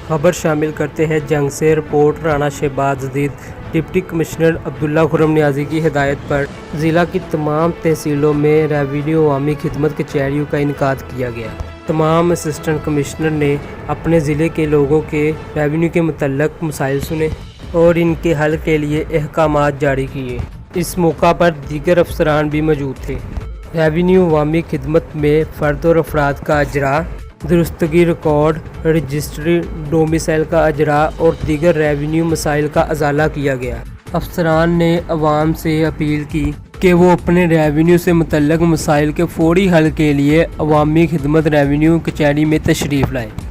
خبر شامل کرتے ہیں جنگ سے۔ رپورٹ رانا شہباز جدید۔ ڈپٹی کمشنر عبداللہ خرم نیازی کی ہدایت پر ضلع کی تمام تحصیلوں میں ریونیو عوامی خدمت کچہریوں کا انعقاد کیا گیا۔ تمام اسسٹنٹ کمشنر نے اپنے ضلع کے لوگوں کے ریونیو کے متعلق مسائل سنے اور ان کے حل کے لیے احکامات جاری کیے۔ اس موقع پر دیگر افسران بھی موجود تھے۔ ریونیو عوامی خدمت میں فرد اور افراد کا اجراء، درستگی ریکارڈ، رجسٹری ڈومیسائل کا اجراء اور دیگر ریونیو مسائل کا ازالہ کیا گیا۔ افسران نے عوام سے اپیل کی کہ وہ اپنے ریونیو سے متعلق مسائل کے فوری حل کے لیے عوامی خدمت ریونیو کچہری میں تشریف لائیں۔